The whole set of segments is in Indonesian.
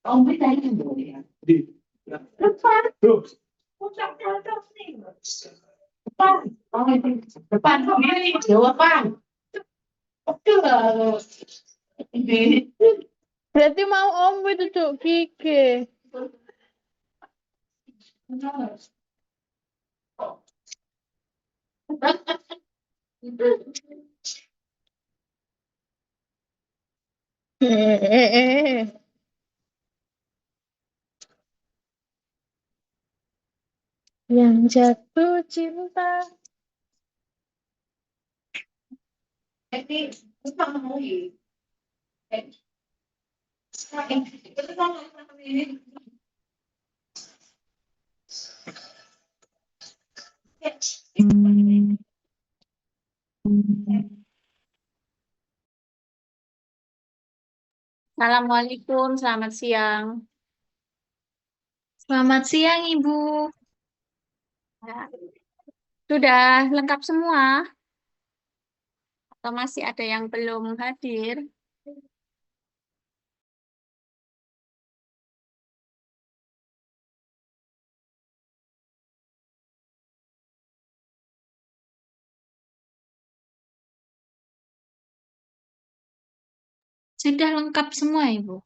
Ông biết đây là gì à? Depan. Depan. Depan không biết depan. Berarti mau Om itu Cuk Kike. Yang jatuh cinta. Jadi, bukan mau ini. Assalamualaikum, selamat siang. Selamat siang Ibu. Ya, sudah lengkap semua? Atau masih ada yang belum hadir? Sudah lengkap semua Ibu.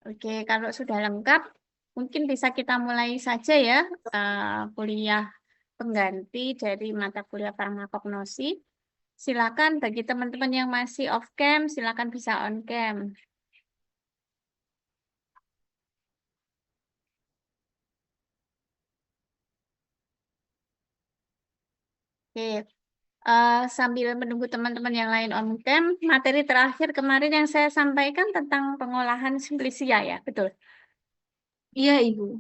Oke, kalau sudah lengkap, mungkin bisa kita mulai saja ya kuliah pengganti dari mata kuliah farmakognosi. Silakan bagi teman-teman yang masih off cam, silakan bisa on cam. Oke, sambil menunggu teman-teman yang lain on cam, materi terakhir kemarin yang saya sampaikan tentang pengolahan simplisia ya, betul? Iya Ibu.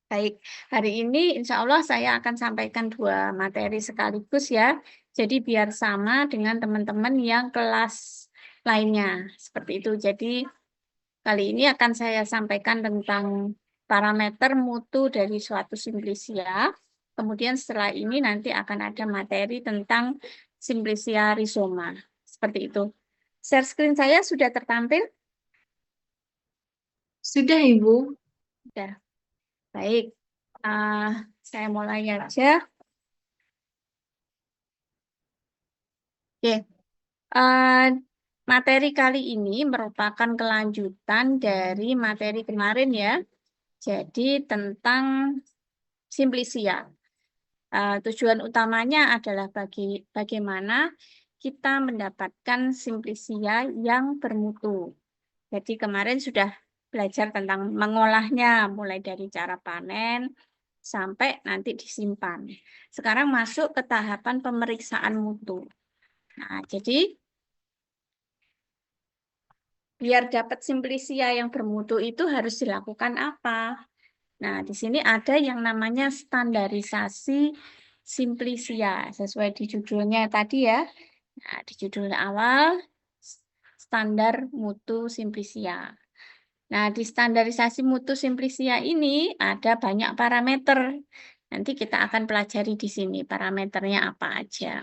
Baik, hari ini insya Allah saya akan sampaikan 2 materi sekaligus ya. Jadi biar sama dengan teman-teman yang kelas lainnya. Seperti itu. Jadi kali ini akan saya sampaikan tentang parameter mutu dari suatu simplisia. Kemudian setelah ini nanti akan ada materi tentang simplisia rizoma. Seperti itu. Share screen saya sudah tertampil? Sudah Ibu. Sudah. Baik. Saya mulai aja. Oke. Materi kali ini merupakan kelanjutan dari materi kemarin ya. Jadi tentang simplisia. Tujuan utamanya adalah bagaimana kita mendapatkan simplisia yang bermutu. Jadi kemarin sudah belajar tentang mengolahnya, mulai dari cara panen sampai nanti disimpan. Sekarang masuk ke tahapan pemeriksaan mutu. Nah, jadi biar dapat simplisia yang bermutu itu harus dilakukan apa? Nah, di sini ada yang namanya standarisasi simplisia, sesuai di judulnya tadi ya. Nah, di judul awal, standar mutu simplisia. Nah, di standarisasi mutu simplisia ini ada banyak parameter. Nanti kita akan pelajari di sini parameternya apa aja.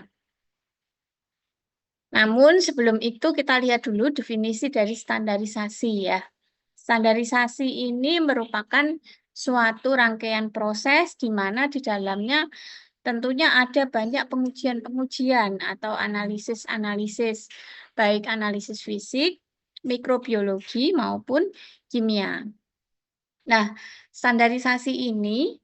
Namun sebelum itu kita lihat dulu definisi dari standarisasi ya. Standarisasi ini merupakan suatu rangkaian proses di mana di dalamnya tentunya ada banyak pengujian-pengujian atau analisis-analisis, baik analisis fisik, mikrobiologi maupun kimia. Nah, standarisasi ini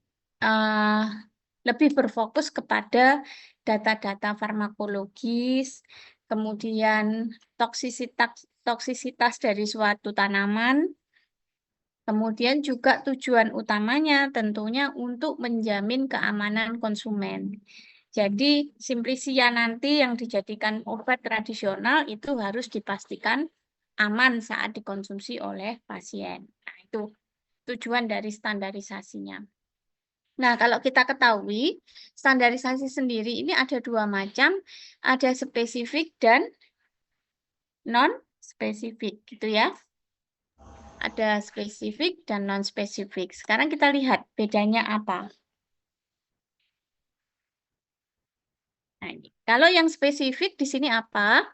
lebih berfokus kepada data-data farmakologis, kemudian toksisitas dari suatu tanaman, kemudian juga tujuan utamanya tentunya untuk menjamin keamanan konsumen. Jadi simplisia nanti yang dijadikan obat tradisional itu harus dipastikan aman saat dikonsumsi oleh pasien. Nah, itu tujuan dari standarisasinya. Nah, kalau kita ketahui, standarisasi sendiri ini ada dua macam, ada spesifik dan non-spesifik, gitu ya. Ada spesifik dan non-spesifik. Sekarang kita lihat bedanya apa. Nah, ini. Kalau yang spesifik di sini apa?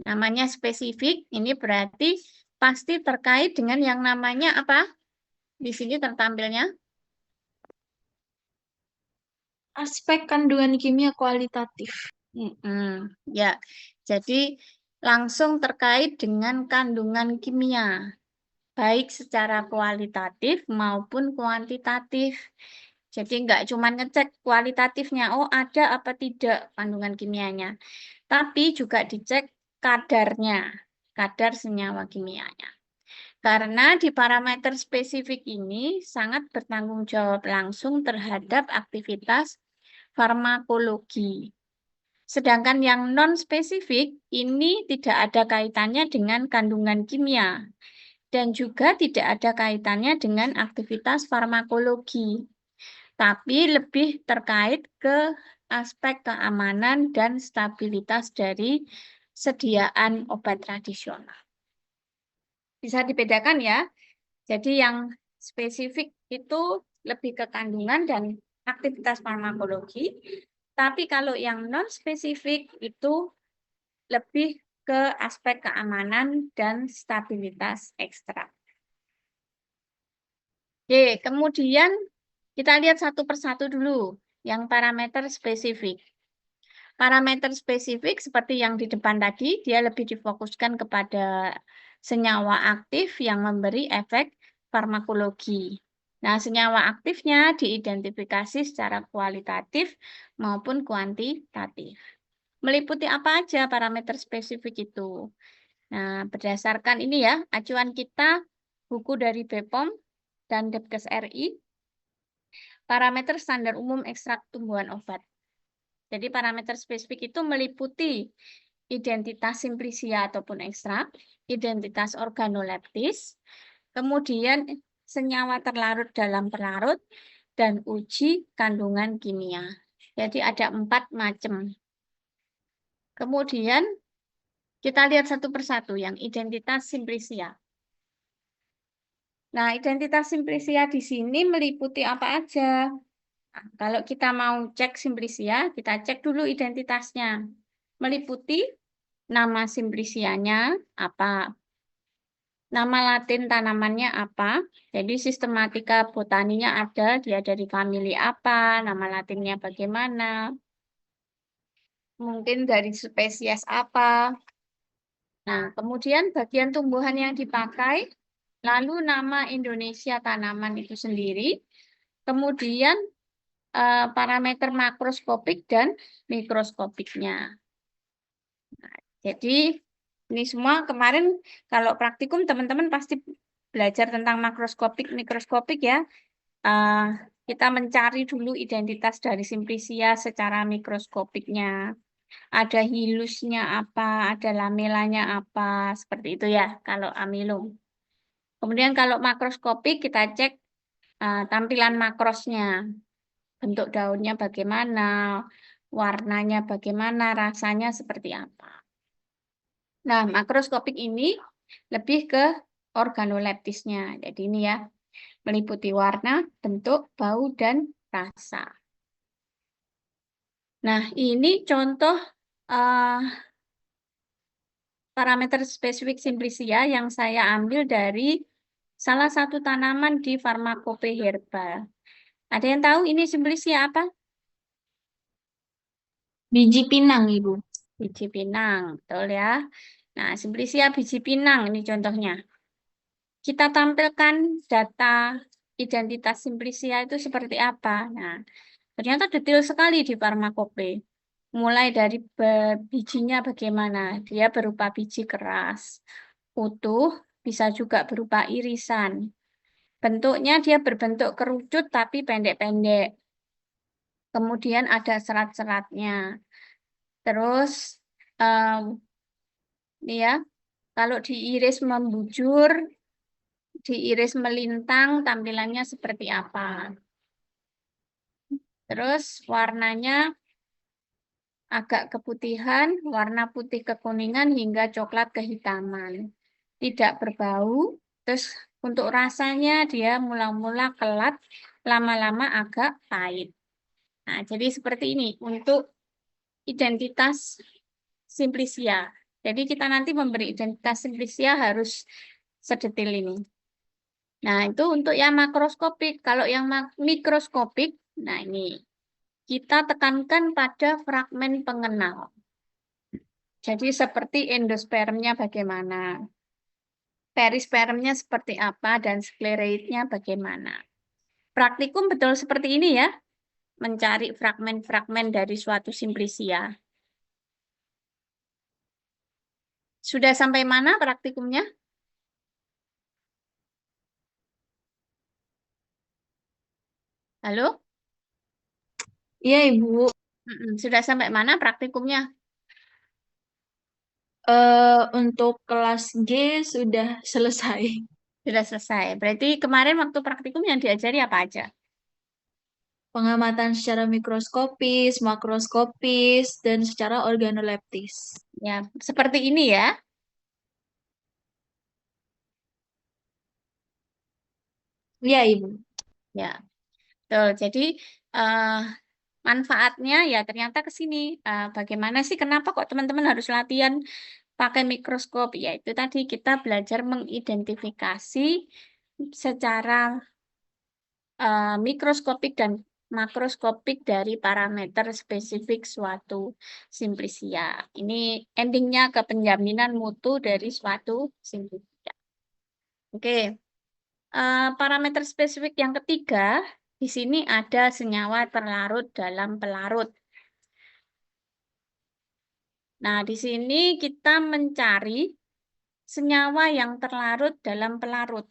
Namanya spesifik, ini berarti pasti terkait dengan yang namanya apa? Di sini tertampilnya Aspek kandungan kimia kualitatif. Ya, jadi langsung terkait dengan kandungan kimia, baik secara kualitatif maupun kuantitatif. Jadi nggak cuma ngecek kualitatifnya, oh ada apa tidak kandungan kimianya, tapi juga dicek kadarnya, kadar senyawa kimianya. Karena di parameter spesifik ini sangat bertanggung jawab langsung terhadap aktivitas farmakologi. Sedangkan yang non-spesifik ini tidak ada kaitannya dengan kandungan kimia dan juga tidak ada kaitannya dengan aktivitas farmakologi, tapi lebih terkait ke aspek keamanan dan stabilitas dari sediaan obat tradisional. Bisa dibedakan ya. Jadi yang spesifik itu lebih ke kandungan dan aktivitas farmakologi, tapi kalau yang non-spesifik itu lebih ke aspek keamanan dan stabilitas ekstrak. Oke, kemudian kita lihat satu persatu dulu yang parameter spesifik. Parameter spesifik seperti yang di depan tadi, dia lebih difokuskan kepada senyawa aktif yang memberi efek farmakologi. Nah, senyawa aktifnya diidentifikasi secara kualitatif maupun kuantitatif. Meliputi apa aja parameter spesifik itu? Nah, berdasarkan ini ya, acuan kita buku dari BPOM dan Depkes RI, parameter standar umum ekstrak tumbuhan obat. Jadi parameter spesifik itu meliputi identitas simplisia ataupun ekstrak, identitas organoleptis, kemudian senyawa terlarut dalam pelarut, dan uji kandungan kimia. Jadi ada 4 macam. Kemudian kita lihat satu persatu yang identitas simplisia. Nah, identitas simplisia di sini meliputi apa aja? Nah, kalau kita mau cek simplisia, kita cek dulu identitasnya. Meliputi nama simplisianya apa, nama Latin tanamannya apa, jadi sistematika botaninya ada, dia dari famili apa, nama Latinnya bagaimana, mungkin dari spesies apa. Nah, kemudian bagian tumbuhan yang dipakai, lalu nama Indonesia tanaman itu sendiri, kemudian parameter makroskopik dan mikroskopiknya. Nah, jadi ini semua kemarin kalau praktikum teman-teman pasti belajar tentang makroskopik, mikroskopik ya. Kita mencari dulu identitas dari simplisia secara mikroskopiknya. Ada hilusnya apa, ada lamelanya apa, seperti itu ya kalau amilum. Kemudian kalau makroskopik kita cek tampilan makrosnya, bentuk daunnya bagaimana, warnanya bagaimana, rasanya seperti apa. Nah, makroskopik ini lebih ke organoleptisnya. Jadi ini ya, meliputi warna, bentuk, bau, dan rasa. Nah, ini contoh parameter spesifik simplisia yang saya ambil dari salah satu tanaman di Pharmacope herbal. Ada yang tahu ini simplisia apa? Biji pinang, Ibu. Biji pinang, betul ya. Nah, simplisia biji pinang ini contohnya. Kita tampilkan data identitas simplisia itu seperti apa. Nah, ternyata detail sekali di Pharmacope. Mulai dari bijinya bagaimana. Dia berupa biji keras, utuh, bisa juga berupa irisan. Bentuknya dia berbentuk kerucut tapi pendek-pendek. Kemudian ada serat-seratnya. Terus, ini ya, kalau diiris membujur, diiris melintang, tampilannya seperti apa. Terus warnanya agak keputihan, warna putih kekuningan hingga coklat kehitaman. Tidak berbau. Terus untuk rasanya dia mula-mula kelat, lama-lama agak pahit. Nah, jadi seperti ini untuk identitas Simplicia. Jadi kita nanti memberi identitas Simplicia harus sedetil ini. Nah, itu untuk yang makroskopik. Kalau yang mikroskopik, nah ini kita tekankan pada fragmen pengenal. Jadi seperti endospermnya bagaimana, perispermnya seperti apa, dan skleroidnya bagaimana. Praktikum betul seperti ini ya, mencari fragmen-fragmen dari suatu Simplicia. Sudah sampai mana praktikumnya? Halo? Iya, Ibu. Sudah sampai mana praktikumnya? Untuk kelas G sudah selesai. Sudah selesai. Berarti kemarin waktu praktikum yang diajari apa aja? Pengamatan secara mikroskopis, makroskopis, dan secara organoleptis. Ya, seperti ini ya. Iya, Ibu. Ya, betul. Jadi eh, manfaatnya ya ternyata ke sini. Bagaimana sih, kenapa kok teman-teman harus latihan pakai mikroskop? Ya, itu tadi kita belajar mengidentifikasi secara mikroskopik dan makroskopik dari parameter spesifik suatu Simplicia. Ini endingnya ke penjaminan mutu dari suatu Simplicia. Oke, parameter spesifik yang ketiga, di sini ada senyawa terlarut dalam pelarut. Nah, di sini kita mencari senyawa yang terlarut dalam pelarut.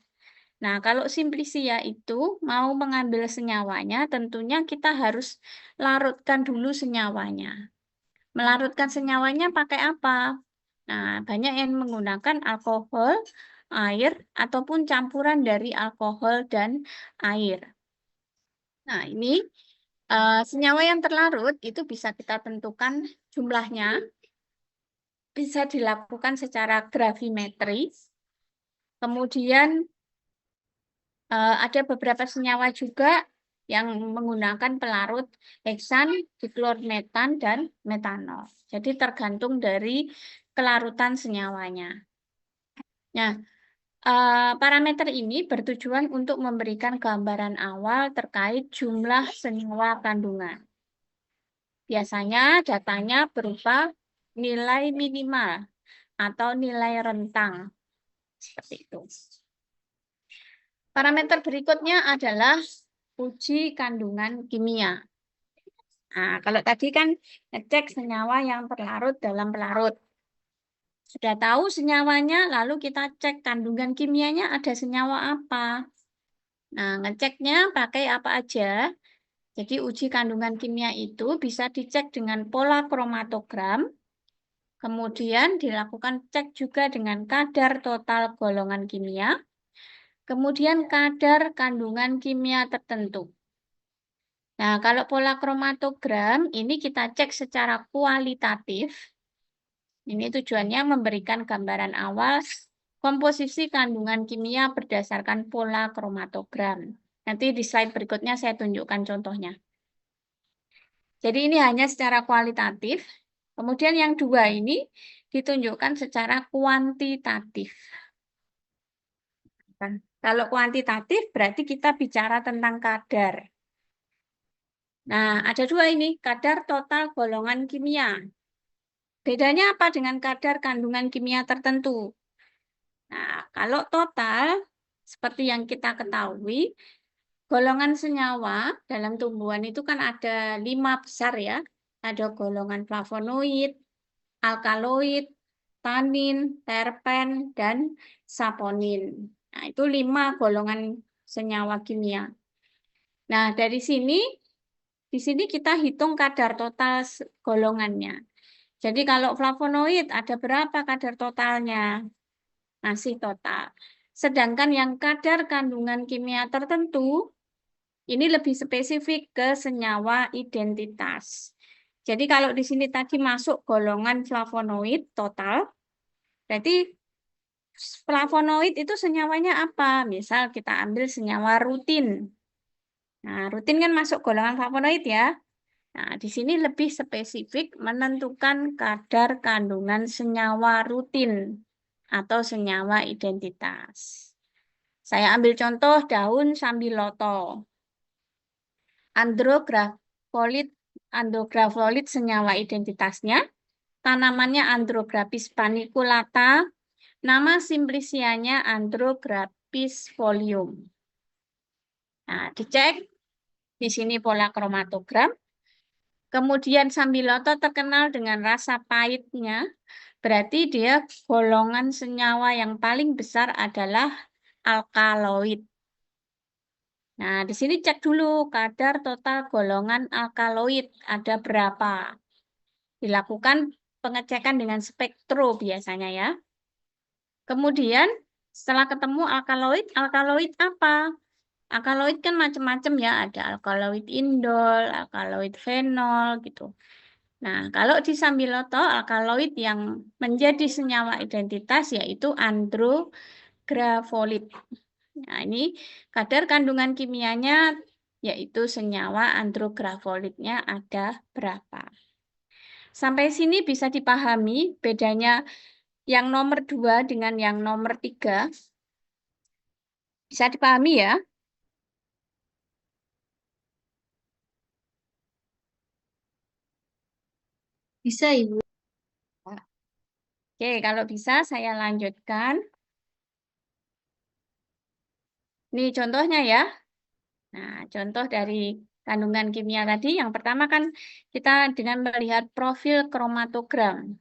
Nah, kalau Simplicia itu mau mengambil senyawanya, tentunya kita harus larutkan dulu senyawanya. Melarutkan senyawanya pakai apa? Nah, banyak yang menggunakan alkohol, air, ataupun campuran dari alkohol dan air. Nah, ini senyawa yang terlarut itu bisa kita tentukan jumlahnya, bisa dilakukan secara gravimetris. Kemudian ada beberapa senyawa juga yang menggunakan pelarut heksan, diklormetan, dan metanol. Jadi tergantung dari kelarutan senyawanya. Nah, parameter ini bertujuan untuk memberikan gambaran awal terkait jumlah senyawa kandungan. Biasanya datanya berupa nilai minimal atau nilai rentang. Seperti itu. Parameter berikutnya adalah uji kandungan kimia. Nah, kalau tadi kan ngecek senyawa yang terlarut dalam pelarut. Sudah tahu senyawanya, lalu kita cek kandungan kimianya ada senyawa apa. Nah, ngeceknya pakai apa aja. Jadi uji kandungan kimia itu bisa dicek dengan pola kromatogram. Kemudian dilakukan cek juga dengan kadar total golongan kimia. Kemudian kadar kandungan kimia tertentu. Nah, kalau pola kromatogram ini kita cek secara kualitatif. Ini tujuannya memberikan gambaran awal komposisi kandungan kimia berdasarkan pola kromatogram. Nanti di slide berikutnya saya tunjukkan contohnya. Jadi ini hanya secara kualitatif. Kemudian yang dua ini ditunjukkan secara kuantitatif. Kalau kuantitatif berarti kita bicara tentang kadar. Nah, ada dua ini, kadar total golongan kimia. Bedanya apa dengan kadar kandungan kimia tertentu? Nah, kalau total, seperti yang kita ketahui, golongan senyawa dalam tumbuhan itu kan ada 5 besar ya. Ada golongan flavonoid, alkaloid, tanin, terpen, dan saponin. Nah, itu 5 golongan senyawa kimia. Nah, dari sini, di sini kita hitung kadar total golongannya. Jadi kalau flavonoid ada berapa kadar totalnya? Masih total. Sedangkan yang kadar kandungan kimia tertentu, Ini lebih spesifik ke senyawa identitas. Jadi kalau di sini tadi masuk golongan flavonoid total, berarti flavonoid itu senyawanya apa? Misal kita ambil senyawa rutin. Nah, rutin kan masuk golongan flavonoid ya. Nah, di sini lebih spesifik menentukan kadar kandungan senyawa rutin atau senyawa identitas. Saya ambil contoh daun sambiloto. Andrografolit senyawa identitasnya, tanamannya Andrographis paniculata, nama simplicianya Andrographis folium. Nah, dicek di sini pola kromatogram. Kemudian sambiloto terkenal dengan rasa pahitnya, berarti dia golongan senyawa yang paling besar adalah alkaloid. Nah, di sini cek dulu kadar total golongan alkaloid ada berapa. Dilakukan pengecekan dengan spektro biasanya ya. Kemudian setelah ketemu alkaloid, alkaloid apa? Alkaloid kan macam-macam ya, ada alkaloid indol, alkaloid fenol gitu. Nah, kalau di sambiloto alkaloid yang menjadi senyawa identitas yaitu andrografolit. Nah, ini kadar kandungan kimianya yaitu senyawa andrografolitnya ada berapa. Sampai sini bisa dipahami bedanya yang nomor 2 dengan yang nomor 3. Bisa dipahami ya? Bisa, Ibu. Oke, kalau bisa saya lanjutkan. Ini contohnya ya. Nah, contoh dari kandungan kimia tadi, yang pertama kan kita dengan melihat profil kromatogram.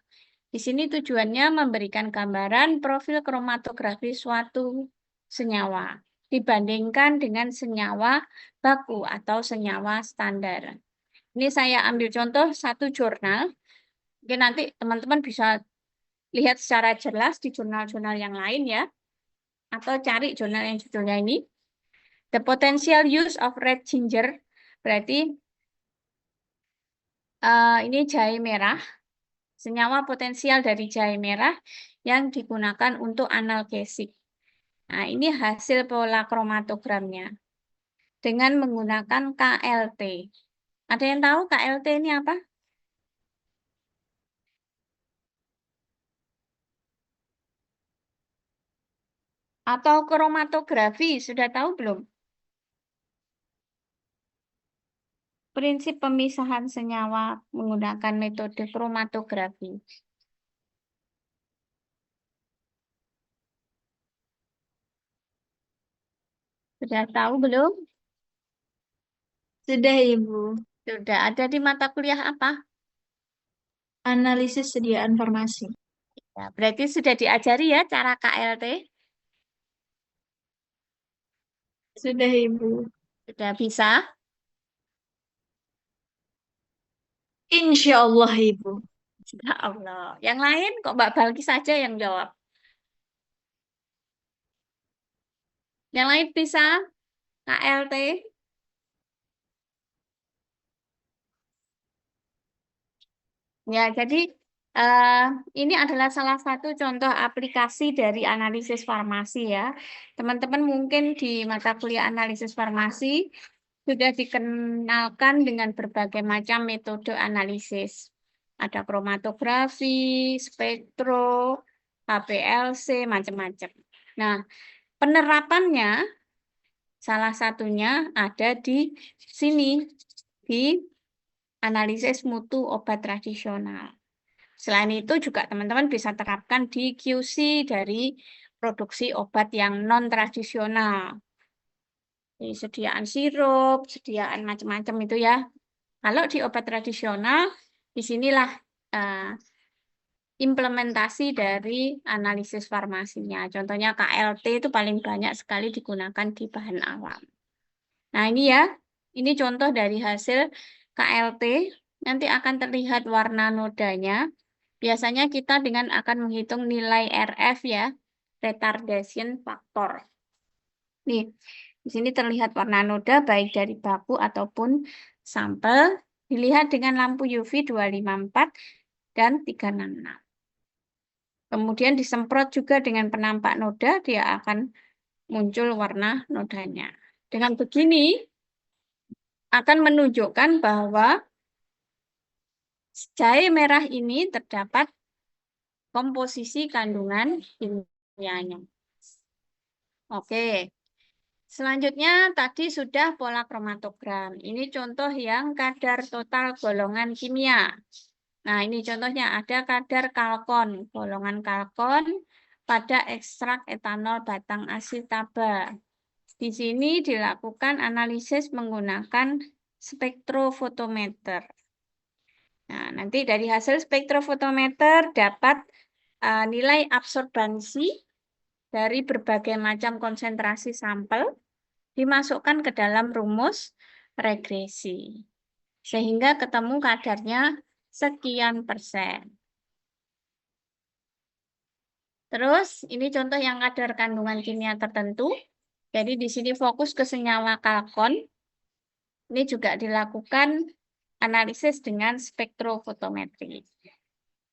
Di sini tujuannya memberikan gambaran profil kromatografi suatu senyawa dibandingkan dengan senyawa baku atau senyawa standar. Ini saya ambil contoh satu jurnal. Mungkin nanti teman-teman bisa lihat secara jelas di jurnal-jurnal yang lain ya. Atau cari jurnal yang judulnya ini. The potential use of red ginger. Berarti ini jahe merah. Senyawa potensial dari jahe merah yang digunakan untuk analgesik. Nah, ini hasil pola kromatogramnya. Dengan menggunakan KLT. Ada yang tahu KLT ini apa? Atau kromatografi, sudah tahu belum? Prinsip pemisahan senyawa menggunakan metode kromatografi. Sudah tahu belum? Sudah, Ibu. Sudah ada di mata kuliah apa? Analisis sediaan farmasi. Ya, berarti sudah diajari ya cara KLT? Sudah, Ibu. Sudah bisa? Insya Allah, Ibu. Ya Allah. Yang lain kok Mbak Balki saja yang jawab? Yang lain bisa? KLT? Ya, jadi eh, ini adalah salah satu contoh aplikasi dari analisis farmasi ya. Teman-teman mungkin di mata kuliah analisis farmasi sudah dikenalkan dengan berbagai macam metode analisis. Ada kromatografi, spektro, HPLC, macam-macam. Nah, penerapannya salah satunya ada di sini, di analisis mutu obat tradisional. Selain itu juga teman-teman bisa terapkan di QC dari produksi obat yang non-tradisional. Sediaan sirup, sediaan macam-macam itu ya. Kalau di obat tradisional, disinilah implementasi dari analisis farmasinya. Contohnya KLT itu paling banyak sekali digunakan di bahan awam. Nah ini ya, ini contoh dari hasil KLT. Nanti akan terlihat warna nodanya. Biasanya kita dengan akan menghitung nilai RF ya, retardation factor. Nih, Di sini terlihat warna noda baik dari baku ataupun sampel. Dilihat dengan lampu UV 254 dan 366. Kemudian disemprot juga dengan penampak noda, dia akan muncul warna nodanya. Dengan begini akan menunjukkan bahwa jahe merah ini terdapat komposisi kandungan kimianya. Oke. Selanjutnya tadi sudah pola kromatogram. Ini contoh yang kadar total golongan kimia. Nah, ini contohnya ada kadar kalkon, golongan kalkon pada ekstrak etanol batang asiltaba. Di sini dilakukan analisis menggunakan spektrofotometer. Nah, nanti dari hasil spektrofotometer dapat nilai absorbansi dari berbagai macam konsentrasi sampel dimasukkan ke dalam rumus regresi. Sehingga ketemu kadarnya sekian persen. Terus, ini contoh yang kadar kandungan kimia tertentu. Jadi di sini fokus ke senyawa kalkon. Ini juga dilakukan analisis dengan spektrofotometri.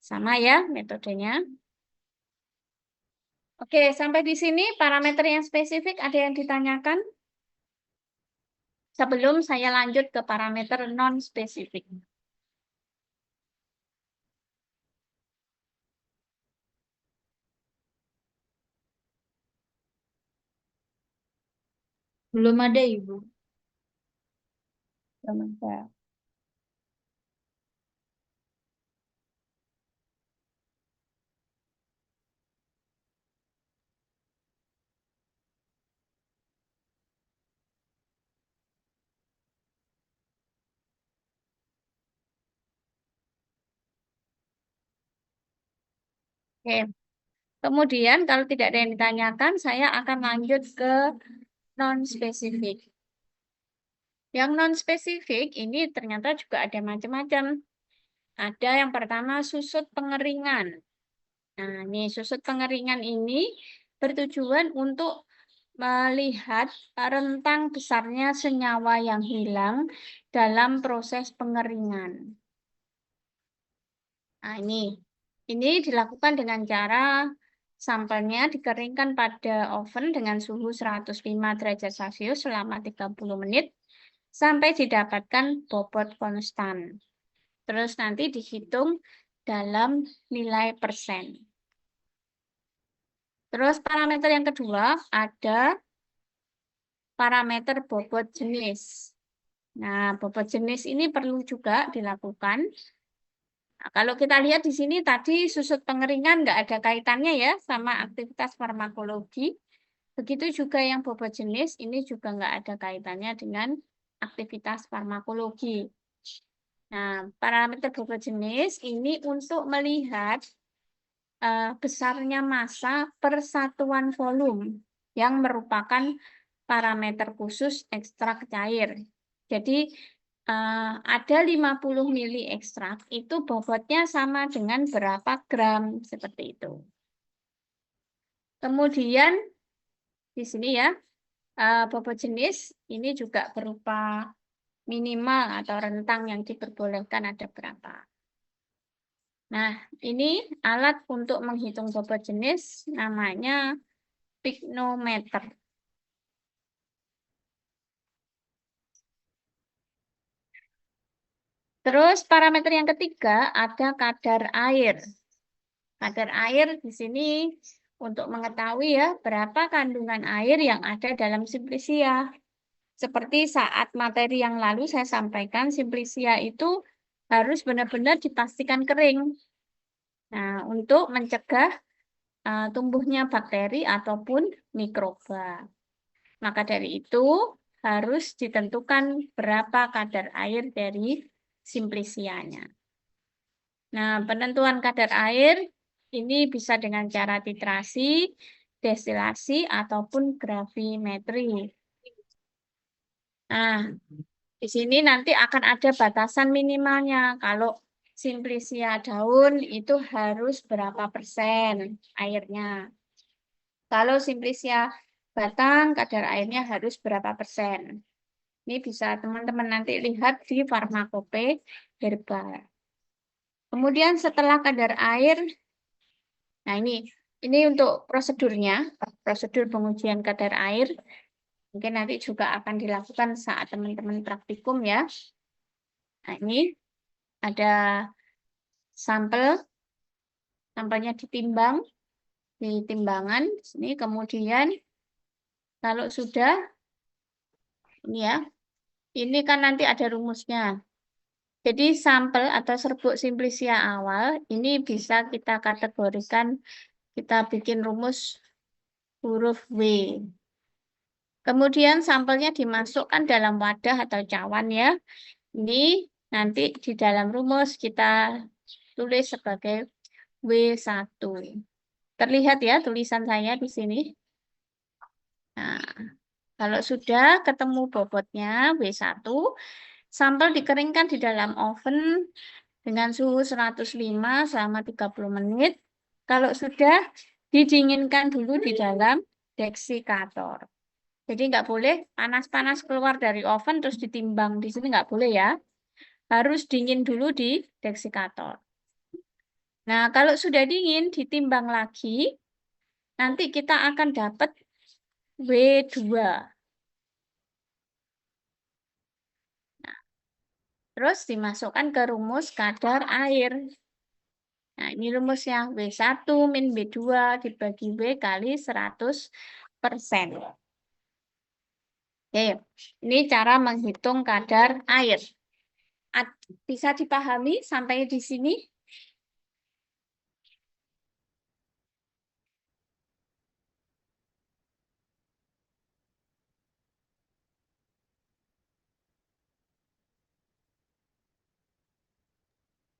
Sama ya metodenya. Oke, sampai di sini parameter yang spesifik ada yang ditanyakan? Sebelum saya lanjut ke parameter non-spesifik. Belum ada, Ibu. Belum ada. Oke. Kemudian kalau tidak ada yang ditanyakan, saya akan lanjut ke non-spesifik. Yang non-spesifik ini ternyata juga ada macam-macam. Ada yang pertama susut pengeringan. Nah, ini susut pengeringan ini bertujuan untuk melihat rentang besarnya senyawa yang hilang dalam proses pengeringan. Nah, ini dilakukan dengan cara sampelnya dikeringkan pada oven dengan suhu 105 derajat Celcius selama 30 menit sampai didapatkan bobot konstan. Terus nanti dihitung dalam nilai persen. Terus parameter yang kedua ada parameter bobot jenis. Nah, bobot jenis ini perlu juga dilakukan. Nah, kalau kita lihat di sini tadi susut pengeringan nggak ada kaitannya ya sama aktivitas farmakologi. Begitu juga yang bobot jenis ini juga nggak ada kaitannya dengan aktivitas farmakologi. Nah, parameter bobot jenis ini untuk melihat besarnya massa per satuan volume yang merupakan parameter khusus ekstrak cair. Jadi ada 50 mili ekstrak, itu bobotnya sama dengan berapa gram, seperti itu. Kemudian di sini ya, bobot jenis ini juga berupa minimal atau rentang yang diperbolehkan ada berapa. Nah, ini alat untuk menghitung bobot jenis namanya pyknometer. Terus parameter yang ketiga ada kadar air. Kadar air di sini untuk mengetahui ya berapa kandungan air yang ada dalam simplisia. Seperti saat materi yang lalu saya sampaikan, simplisia itu harus benar-benar dipastikan kering. Nah, untuk mencegah tumbuhnya bakteri ataupun mikroba. Maka dari itu harus ditentukan berapa kadar air dari simplisianya. Nah, penentuan kadar air ini bisa dengan cara titrasi, destilasi, ataupun gravimetri. Nah, di sini nanti akan ada batasan minimalnya. Kalau simplisia daun itu harus berapa persen airnya. Kalau simplisia batang, kadar airnya harus berapa persen. Ini bisa teman-teman nanti lihat di farmakope herbal. Kemudian setelah kadar air, nah ini untuk prosedurnya, prosedur pengujian kadar air. Mungkin nanti juga akan dilakukan saat teman-teman praktikum ya. Nah ini ada sampelnya ditimbang di timbangan sini, kemudian kalau sudah ini ya, ini kan nanti ada rumusnya. Jadi sampel atau serbuk simplisia awal ini bisa kita kategorikan, kita bikin rumus huruf W. Kemudian sampelnya dimasukkan dalam wadah atau cawan ya. Ini nanti di dalam rumus kita tulis sebagai W1. Terlihat ya tulisan saya di sini. Nah, kalau sudah ketemu bobotnya W1, sampel dikeringkan di dalam oven dengan suhu 105 selama 30 menit. Kalau sudah, didinginkan dulu di dalam deksikator. Jadi nggak boleh panas-panas keluar dari oven terus ditimbang. Di sini nggak boleh ya. Harus dingin dulu di deksikator. Nah, kalau sudah dingin, ditimbang lagi. Nanti kita akan dapat W2. Nah, terus dimasukkan ke rumus kadar air. Nah, ini rumusnya W1 min W2 dibagi W kali 100%. Oke, ini cara menghitung kadar air. Bisa dipahami sampai di sini?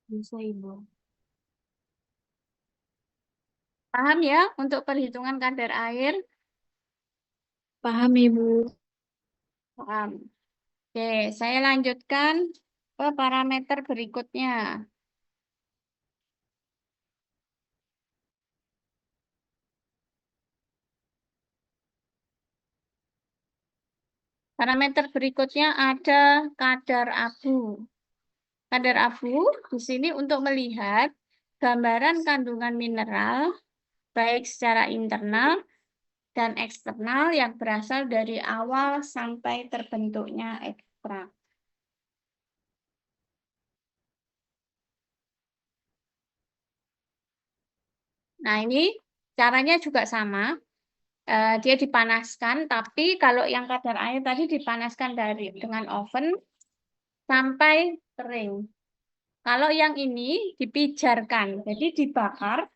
Bisa, Ibu. Paham ya untuk perhitungan kadar air? Paham, Ibu. Paham. Oke, saya lanjutkan ke parameter berikutnya. Parameter berikutnya ada kadar abu. Kadar abu di sini untuk melihat gambaran kandungan mineral baik secara internal dan eksternal yang berasal dari awal sampai terbentuknya ekstrak. Nah, ini caranya juga sama. Dia dipanaskan, tapi kalau yang kadar air tadi dipanaskan dengan oven sampai kering. Kalau yang ini dipijarkan, jadi dibakar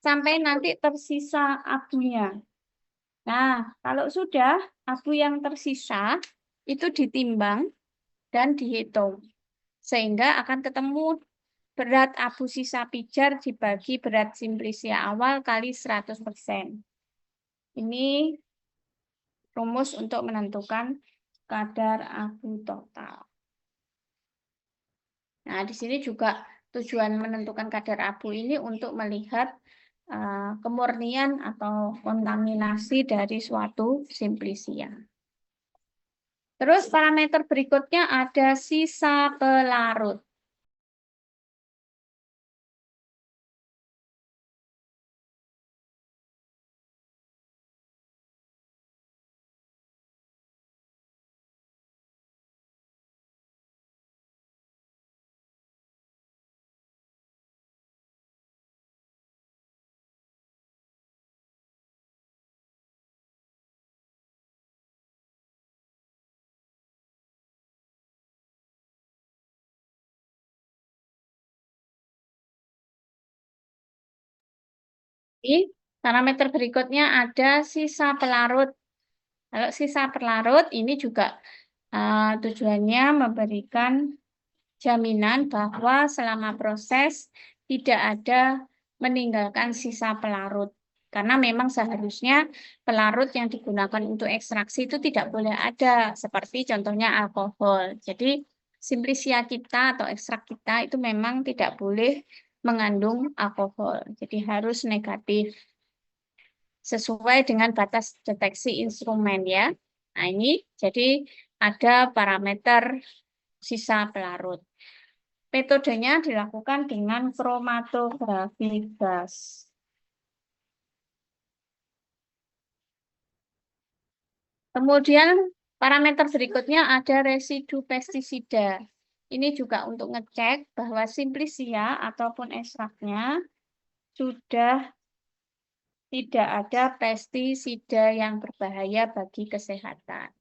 sampai nanti tersisa abunya. Nah, kalau sudah abu yang tersisa itu ditimbang dan dihitung. Sehingga akan ketemu berat abu sisa pijar dibagi berat simplisia awal kali 100%. Ini rumus untuk menentukan kadar abu total. Nah, di sini juga tujuan menentukan kadar abu ini untuk melihat kemurnian atau kontaminasi dari suatu simplisia. Terus parameter berikutnya ada sisa pelarut. Ini parameter berikutnya ada sisa pelarut. Kalau sisa pelarut ini juga tujuannya memberikan jaminan bahwa selama proses tidak ada meninggalkan sisa pelarut. Karena memang seharusnya pelarut yang digunakan untuk ekstraksi itu tidak boleh ada, seperti contohnya alkohol. Jadi simplisia kita atau ekstrak kita itu memang tidak boleh mengandung alkohol. Jadi harus negatif. sesuai dengan batas deteksi instrumen ya. Nah, ini jadi ada parameter sisa pelarut. Metodenya dilakukan dengan kromatografi gas. Kemudian parameter berikutnya ada residu pestisida. Ini juga untuk ngecek bahwa simplisia ataupun ekstraknya sudah tidak ada pestisida yang berbahaya bagi kesehatan.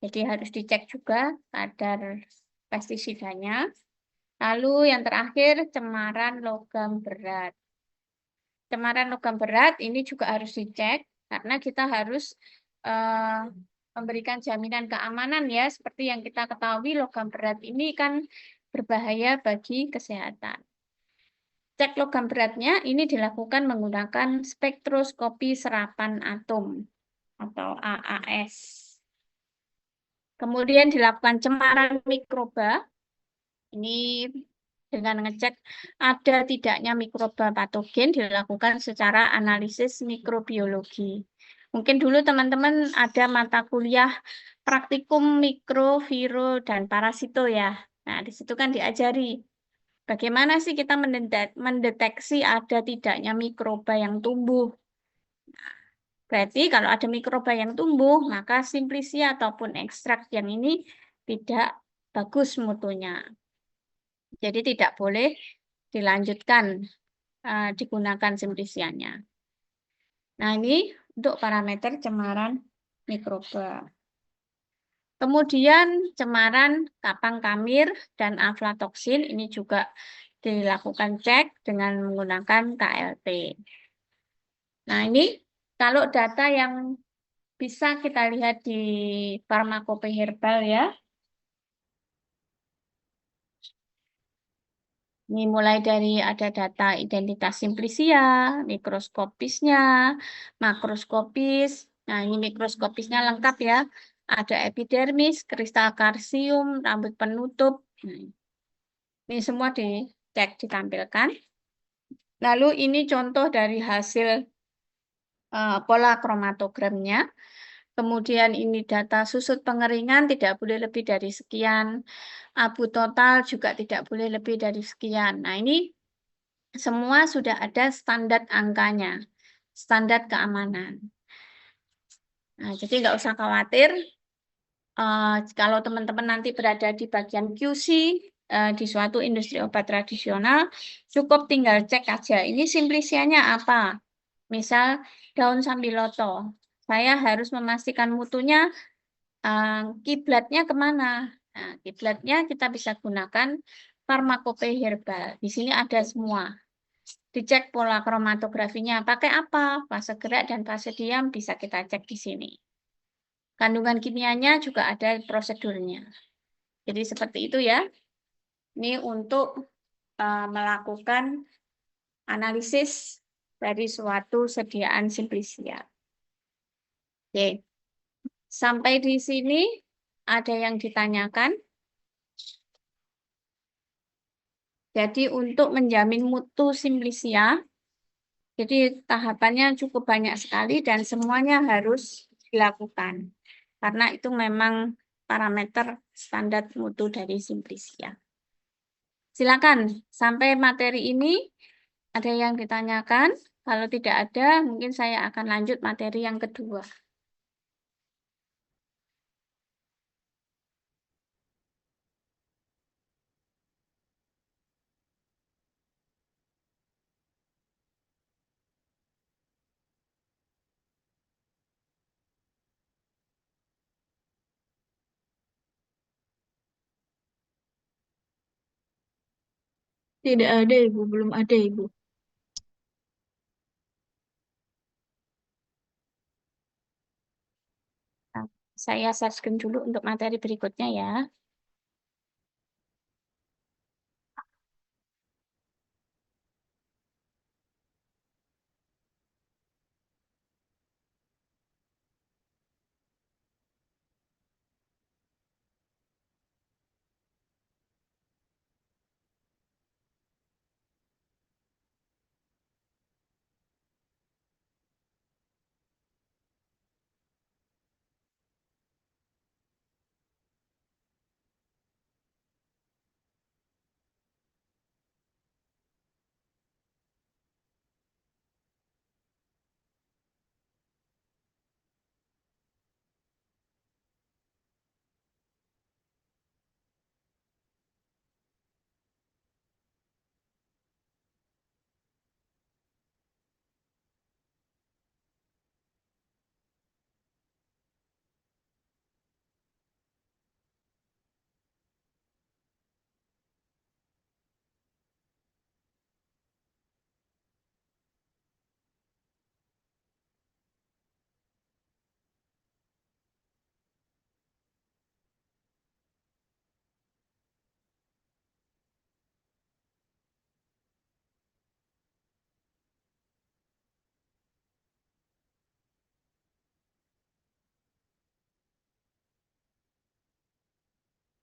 Jadi harus dicek juga kadar pestisidanya. Lalu yang terakhir cemaran logam berat. Cemaran logam berat ini juga harus dicek karena kita harus memberikan jaminan keamanan ya. Seperti yang kita ketahui logam berat ini kan berbahaya bagi kesehatan. Cek logam beratnya ini dilakukan menggunakan spektroskopi serapan atom atau AAS. Kemudian dilakukan cemaran mikroba. Ini dengan ngecek ada tidaknya mikroba patogen dilakukan secara analisis mikrobiologi. Mungkin dulu teman-teman ada mata kuliah praktikum mikro, viro, dan parasito ya. Nah, di situ kan diajari bagaimana sih kita mendeteksi ada tidaknya mikroba yang tumbuh. Berarti kalau ada mikroba yang tumbuh, maka simplisia ataupun ekstrak yang ini tidak bagus mutunya. Jadi tidak boleh dilanjutkan digunakan simplisianya. Nah, ini untuk parameter cemaran mikroba. Kemudian cemaran kapang kamir dan aflatoksin ini juga dilakukan cek dengan menggunakan KLT. Nah, ini kalau data yang bisa kita lihat di farmakope herbal ya. Ini mulai dari ada data identitas simplisia, mikroskopisnya, makroskopis. Nah, ini mikroskopisnya lengkap ya. Ada epidermis, kristal kalsium, rambut penutup. Nah, ini semua dicek, ditampilkan. Lalu ini contoh dari hasil pola kromatogramnya. Kemudian ini data susut pengeringan tidak boleh lebih dari sekian. Abu total juga tidak boleh lebih dari sekian. Nah, ini semua sudah ada standar angkanya, standar keamanan. Nah, jadi nggak usah khawatir. Kalau teman-teman nanti berada di bagian QC di suatu industri obat tradisional, cukup tinggal cek aja. Ini simplisianya apa? Misal daun sambiloto. Saya harus memastikan mutunya kiblatnya kemana. Nah, kiblatnya kita bisa gunakan farmakope herbal. Di sini ada semua. Dicek pola kromatografinya pakai apa, fase gerak dan fase diam bisa kita cek di sini. Kandungan kimianya juga ada prosedurnya. Jadi seperti itu ya. Ini untuk melakukan analisis dari suatu sediaan simplisia. Oke. Sampai di sini ada yang ditanyakan. Jadi untuk menjamin mutu simplisia, jadi tahapannya cukup banyak sekali dan semuanya harus dilakukan. Karena itu memang parameter standar mutu dari simplisia. Silakan, sampai materi ini ada yang ditanyakan. Kalau tidak ada, mungkin saya akan lanjut materi yang kedua. Tidak ada, Ibu. Belum ada, Ibu. Nah, saya share dulu untuk materi berikutnya ya.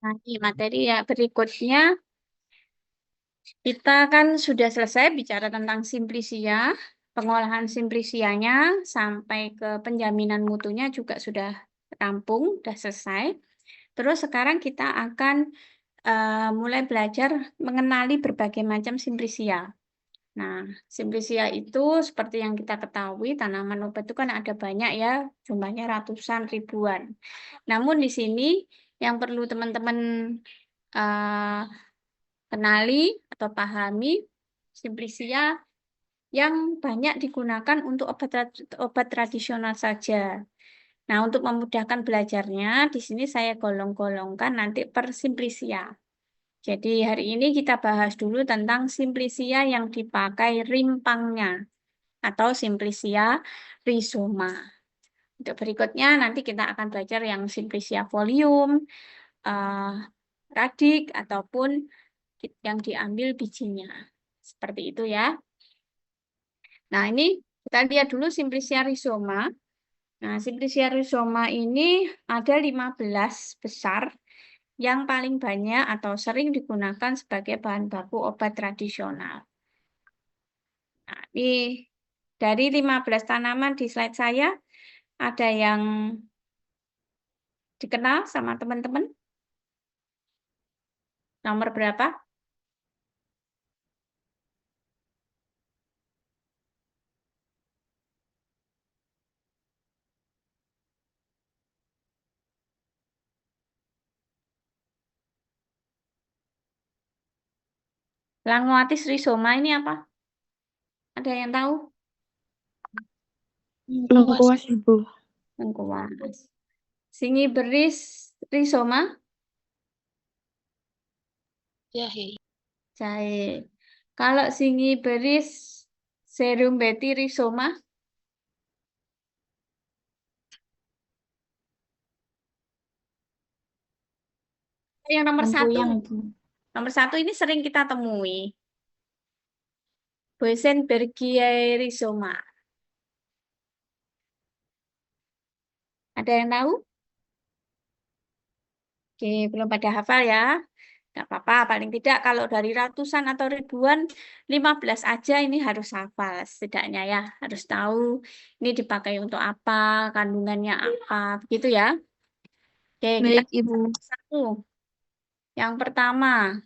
Nah, ini materi ya berikutnya kita kan sudah selesai bicara tentang simplisia, pengolahan simplisianya sampai ke penjaminan mutunya juga sudah rampung, sudah selesai. Terus sekarang kita akan mulai belajar mengenali berbagai macam simplisia. Nah, simplisia itu seperti yang kita ketahui, tanaman obat itu kan ada banyak ya, jumlahnya ratusan, ribuan. Namun di sini yang perlu teman-teman eh, kenali atau pahami, simplisia yang banyak digunakan untuk obat tradisional saja. Nah, untuk memudahkan belajarnya, di sini saya golong-golongkan nanti per simplisia. Jadi hari ini kita bahas dulu tentang simplisia yang dipakai rimpangnya atau simplisia rhizoma. Untuk berikutnya nanti kita akan belajar yang simplisia folium, eh, radik, ataupun yang diambil bijinya. Seperti itu ya. Nah ini kita lihat dulu simplisia rhizoma. Nah simplisia rhizoma ini ada 15 besar yang paling banyak atau sering digunakan sebagai bahan baku obat tradisional. Nah, ini dari 15 tanaman di slide saya, ada yang dikenal sama teman-teman? Nomor berapa? Langoatis rhizoma ini apa? Ada yang tahu? Lengkuas, Ibu. Lengkuas. Singiberis rhizoma? Jahe. Kalau Singiberis serumbeti rhizoma? Yang nomor satu. Lempuyang, Ibu. Nomor satu ini sering kita temui. Boesenbergiae rhizoma. Ada yang tahu? Oke, belum pada hafal ya. Nggak apa-apa, paling tidak kalau dari ratusan atau ribuan, 15 aja ini harus hafal setidaknya ya. Harus tahu ini dipakai untuk apa, kandungannya apa, begitu ya. Oke, kita Baik, Ibu. satu. Yang pertama,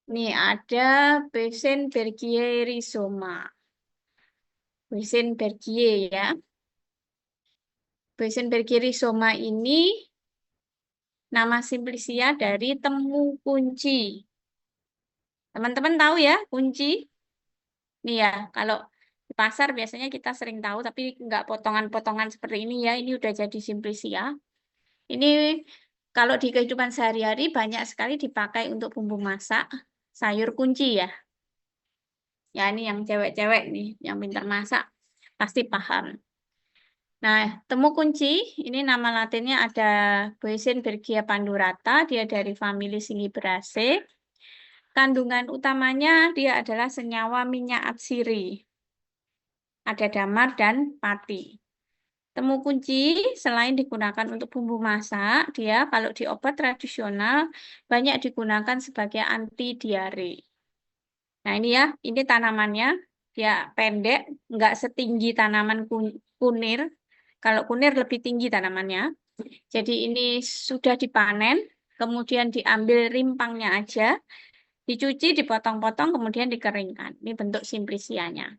nih ada Boesenbergiae rhizoma. Boesenbergiae ya. Boesenbergiae rhizoma ini nama simplisia dari temu kunci. Teman-teman tahu ya kunci? Nih ya, kalau di pasar biasanya kita sering tahu, tapi nggak potongan-potongan seperti ini ya. Ini udah jadi simplisia. Ini kalau di kehidupan sehari-hari banyak sekali dipakai untuk bumbu masak, sayur kunci ya. Ya ini yang cewek-cewek nih, yang pintar masak pasti paham. Nah, temu kunci ini nama latinnya ada Boesenbergia pandurata, dia dari famili Singiberaceae. Kandungan utamanya dia adalah senyawa minyak atsiri. Ada damar dan pati. Temu kunci selain digunakan untuk bumbu masak, dia kalau di obat tradisional banyak digunakan sebagai anti diare. Nah ini ya, ini tanamannya, dia pendek, nggak setinggi tanaman kunir. Kalau kunir lebih tinggi tanamannya. Jadi ini sudah dipanen, kemudian diambil rimpangnya aja, dicuci, dipotong-potong, kemudian dikeringkan. Ini bentuk simplisianya.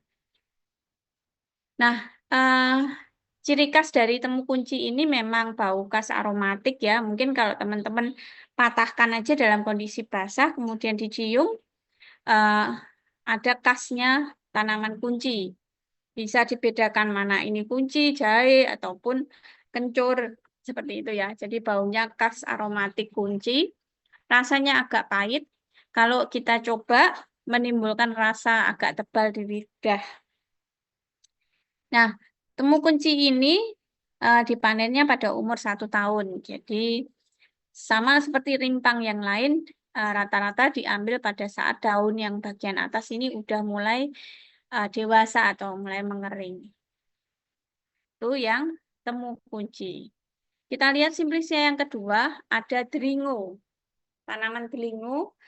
Nah, ciri khas dari temu kunci ini memang bau khas aromatik ya. Mungkin kalau teman-teman patahkan aja dalam kondisi basah, kemudian dicium, eh, ada khasnya tanaman kunci. Bisa dibedakan mana ini kunci, jahe, ataupun kencur, seperti itu ya. Jadi baunya khas aromatik kunci, rasanya agak pahit. Kalau kita coba menimbulkan rasa agak tebal di lidah. Nah, temu kunci ini dipanennya pada umur 1 tahun. Jadi sama seperti rimpang yang lain, rata-rata diambil pada saat daun yang bagian atas ini udah mulai dewasa atau mulai mengering. Itu yang temu kunci. Kita lihat simplisia yang kedua, ada deringo. Tanaman delingo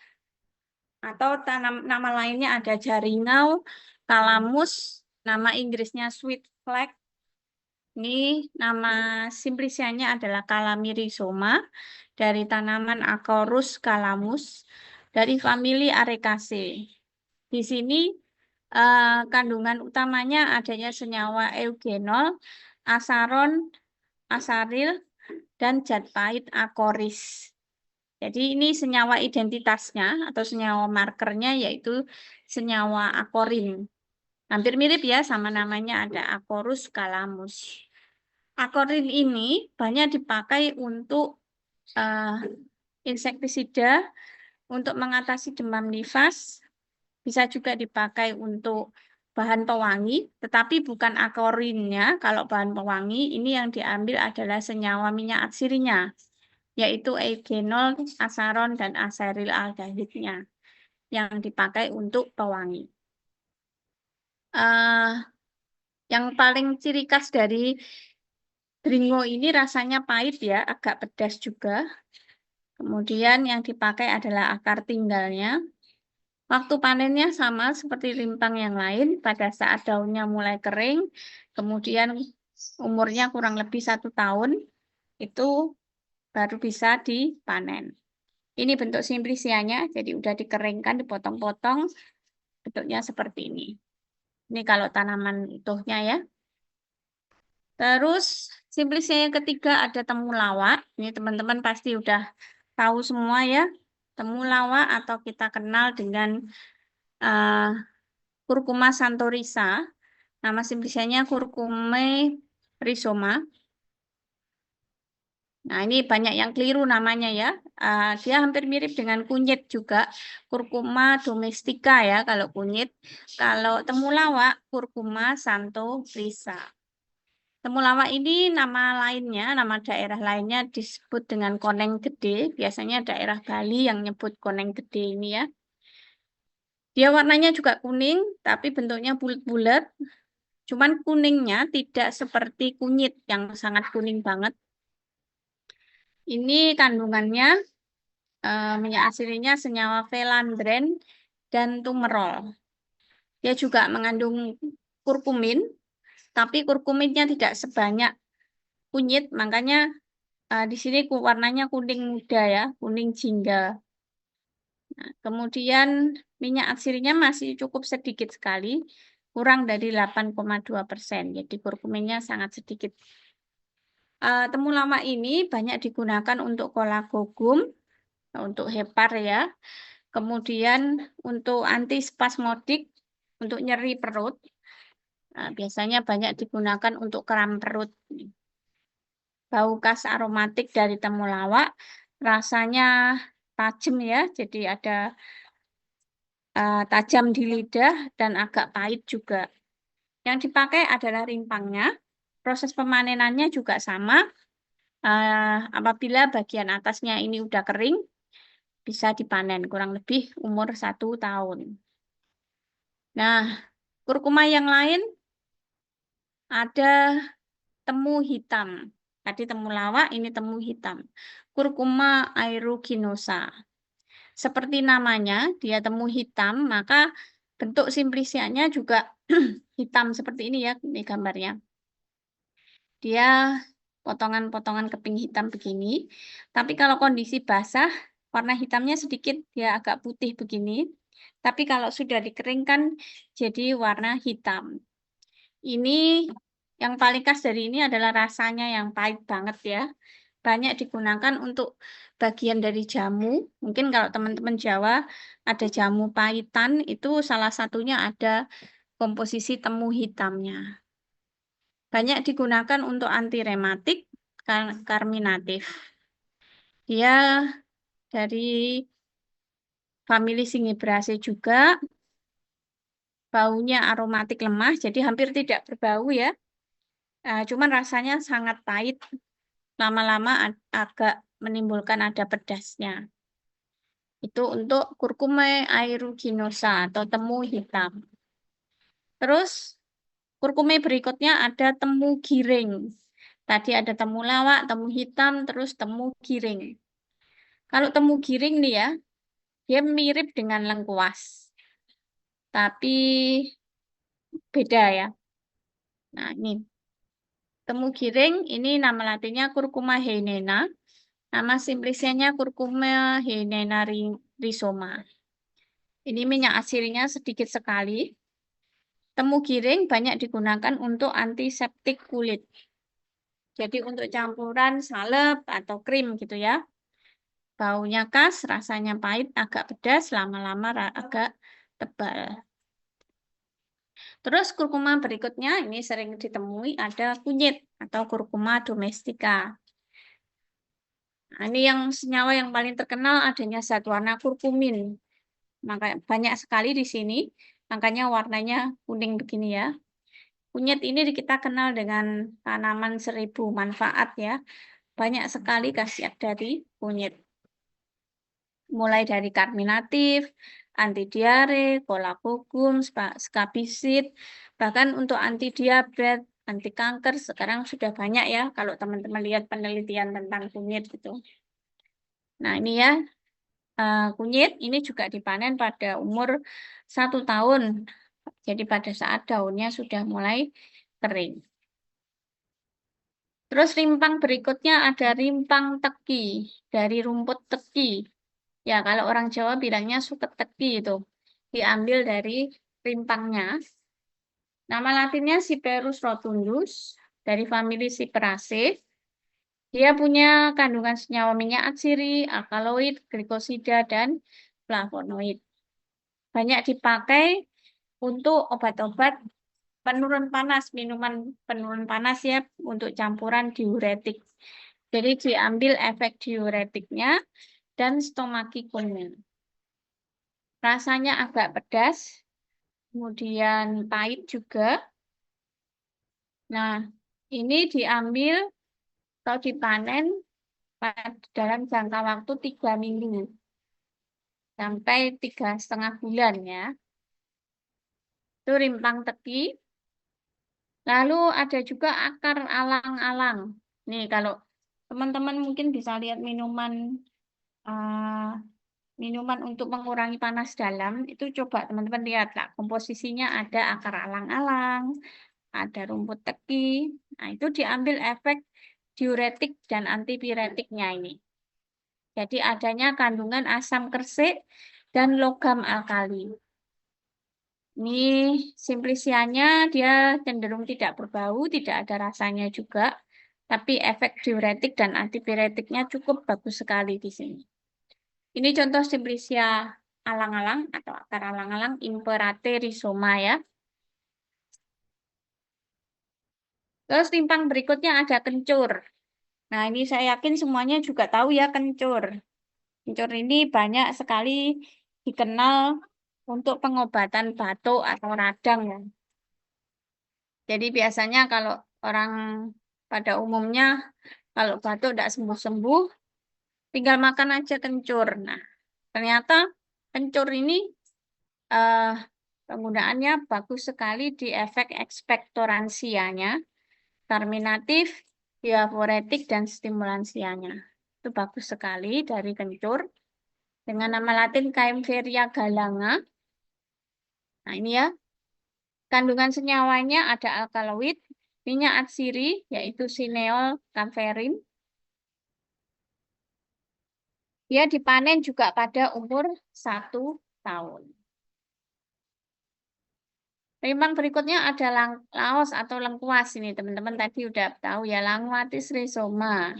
atau nama lainnya ada jaringau, kalamus, nama Inggrisnya sweet flag. Ini nama simplisianya adalah Calamyrrhizoma dari tanaman Acorus calamus dari famili Arecaceae. Di sini kandungan utamanya adanya senyawa eugenol, asaron, asaril, dan zat pahit akoris. Jadi ini senyawa identitasnya atau senyawa markernya yaitu senyawa akorin. Hampir mirip ya sama namanya, ada Acorus calamus. Akorin ini banyak dipakai untuk insektisida, untuk mengatasi demam nifas, bisa juga dipakai untuk bahan pewangi, tetapi bukan akorinnya. Kalau bahan pewangi ini yang diambil adalah senyawa minyak atsirinya, yaitu eugenol, asaron, dan aseryl aldehidnya yang dipakai untuk pewangi. Yang paling ciri khas dari deringo ini rasanya pahit ya, agak pedas juga. Kemudian yang dipakai adalah akar tinggalnya. Waktu panennya sama seperti rimpang yang lain, pada saat daunnya mulai kering, kemudian umurnya kurang lebih 1 tahun, itu baru bisa dipanen. Ini bentuk simplisianya, jadi udah dikeringkan, dipotong-potong, bentuknya seperti ini. Ini kalau tanaman utuhnya ya. Terus simplisia yang ketiga ada temulawak. Ini teman-teman pasti udah tahu semua ya. Temulawak atau kita kenal dengan Curcuma santorisa. Nama simplisianya Curcumae rhizoma. Nah, ini banyak yang keliru namanya ya. Dia hampir mirip dengan kunyit juga. Curcuma domestica ya kalau kunyit. Kalau temulawak Curcuma santorisa. Temulawak ini nama lainnya, nama daerah lainnya disebut dengan koneng gede. Biasanya daerah Bali yang nyebut koneng gede ini ya. Dia warnanya juga kuning, tapi bentuknya bulat-bulat. Cuman kuningnya tidak seperti kunyit yang sangat kuning banget. Ini kandungannya minyak asirinya senyawa velandren dan tumerol. Dia juga mengandung kurkumin, tapi kurkuminnya tidak sebanyak kunyit, makanya di sini warnanya kuning muda ya, kuning jingga. Nah, kemudian minyak atsirinya masih cukup sedikit sekali, kurang dari 8,2%. Jadi kurkuminnya sangat sedikit. Temulawak ini banyak digunakan untuk kolagogum, untuk hepar ya. Kemudian untuk antispasmodik, untuk nyeri perut. Nah, biasanya banyak digunakan untuk kram perut. Bau khas aromatik dari temulawak, rasanya tajam ya, jadi ada tajam di lidah dan agak pahit juga. Yang dipakai adalah rimpangnya. Proses pemanenannya juga sama. Apabila bagian atasnya ini udah kering, bisa dipanen kurang lebih umur 1 tahun. Nah, kurkuma yang lain ada temu hitam. Tadi temulawak, ini temu hitam. Curcuma aeruginosa. Seperti namanya, dia temu hitam, maka bentuk simplisianya juga hitam seperti ini ya, ini gambarnya. Dia potongan-potongan keping hitam begini. Tapi kalau kondisi basah, warna hitamnya sedikit, dia agak putih begini. Tapi kalau sudah dikeringkan, jadi warna hitam. Ini yang paling khas dari ini adalah rasanya yang pahit banget ya. Banyak digunakan untuk bagian dari jamu. Mungkin kalau teman-teman Jawa ada jamu pahitan, itu salah satunya ada komposisi temu hitamnya. Banyak digunakan untuk anti rematik, karminatif. Dia dari famili Singibraceae juga. Baunya aromatik lemah, jadi hampir tidak berbau ya. Cuman rasanya sangat pahit. Lama-lama agak menimbulkan ada pedasnya. Itu untuk Curcuma aeruginosa atau temu hitam. Terus Curcuma berikutnya ada temu giring. Tadi ada temulawak, temu hitam, terus temu giring. Kalau temu giring nih ya, dia mirip dengan lengkuas, tapi beda ya. Nah, ini temu giring, ini nama latinnya Curcuma heinena. Nama simplisnya Curcuma heinena rhizoma. Ini minyak asirinya sedikit sekali. Temu giring banyak digunakan untuk antiseptik kulit. Jadi untuk campuran salep atau krim gitu ya. Baunya khas, rasanya pahit, agak pedas, lama-lama agak tebal. Terus kurkuma berikutnya ini sering ditemui ada kunyit atau kurkuma domestika. Nah, ini yang senyawa yang paling terkenal adanya zat warna kurkumin. Maka banyak sekali di sini, makanya warnanya kuning begini ya. Kunyit ini kita kenal dengan tanaman 1000 manfaat ya. Banyak sekali khasiat dari kunyit. Mulai dari karminatif, anti diare, kolabokum, skabisit, bahkan untuk anti diabetes, anti kanker sekarang sudah banyak ya kalau teman-teman lihat penelitian tentang kunyit gitu. Nah ini ya kunyit ini juga dipanen pada umur 1 tahun. Jadi pada saat daunnya sudah mulai kering. Terus rimpang berikutnya ada rimpang teki dari rumput teki. Ya, kalau orang Jawa bilangnya suket teki itu. Diambil dari rimpangnya. Nama latinnya Cyperus rotundus dari famili Cyperaceae. Dia punya kandungan senyawa minyak atsiri, alkaloid, glikosida, dan flavonoid. Banyak dipakai untuk obat-obat penurun panas, minuman penurun panas ya, untuk campuran diuretik. Jadi diambil efek diuretiknya dan stomakikumnya. Rasanya agak pedas, kemudian pahit juga. Nah, ini diambil atau dipanen dalam jangka waktu 3 minggu sampai 3,5 bulan ya. Itu rimpang teki. Lalu ada juga akar alang-alang. Nih kalau teman-teman mungkin bisa lihat minuman untuk mengurangi panas dalam, itu coba teman-teman lihat lah, komposisinya ada akar alang-alang, ada rumput teki. Nah, itu diambil efek diuretik dan antipiretiknya ini. Jadi adanya kandungan asam kersik dan logam alkali. Ini simplisiannya dia cenderung tidak berbau, tidak ada rasanya juga, tapi efek diuretik dan antipiretiknya cukup bagus sekali di sini. Ini contoh simplisia alang-alang atau akar alang-alang Imperate rhizoma ya. Terus timpang berikutnya ada kencur. Nah, ini saya yakin semuanya juga tahu ya kencur. Kencur ini banyak sekali dikenal untuk pengobatan batuk atau radang ya. Jadi biasanya kalau orang pada umumnya kalau batuk tidak sembuh-sembuh, tinggal makan aja kencur. Nah, ternyata kencur ini penggunaannya bagus sekali di efek ekspektoransianya, terminatif, diaforetik, dan stimulansianya. Itu bagus sekali dari kencur. Dengan nama latin Kaempferia galanga. Nah ini ya, kandungan senyawanya ada alkaloid, minyak atsiri, yaitu sineol camferin. Dia dipanen juga pada umur 1 tahun. Rimpang berikutnya ada laos atau lengkuas ini teman-teman tadi udah tahu ya, Languatis rhizoma.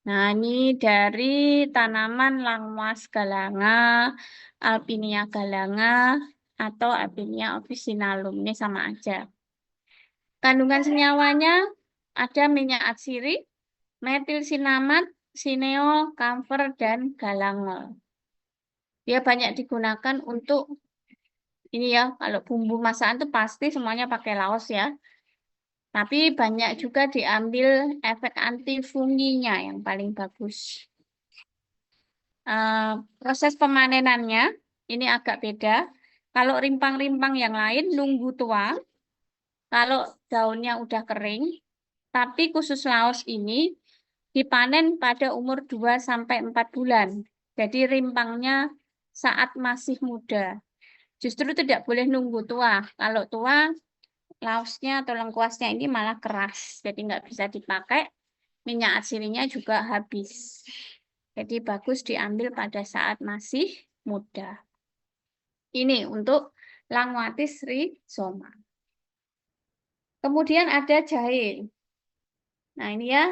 Nah ini dari tanaman Languas galanga, Alpinia galanga, atau Alpinia officinalum. Ini sama aja. Kandungan senyawanya ada minyak atsiri, metil sinamat, sineol, kamfer, dan galangol. Dia banyak digunakan untuk ini ya, kalau bumbu masakan itu pasti semuanya pakai laos ya. Tapi banyak juga diambil efek antifunginya yang paling bagus. Proses pemanenannya ini agak beda. Kalau rimpang-rimpang yang lain nunggu tua. Kalau daunnya udah kering, Tapi khusus laos ini dipanen pada umur 2 sampai 4 bulan. Jadi rimpangnya saat masih muda. Justru tidak boleh nunggu tua. Kalau tua, laosnya atau lengkuasnya ini malah keras. Jadi nggak bisa dipakai. Minyak aslinya juga habis. Jadi bagus diambil pada saat masih muda. Ini untuk Langwatis rhizoma. Kemudian ada jahe. Nah ini ya,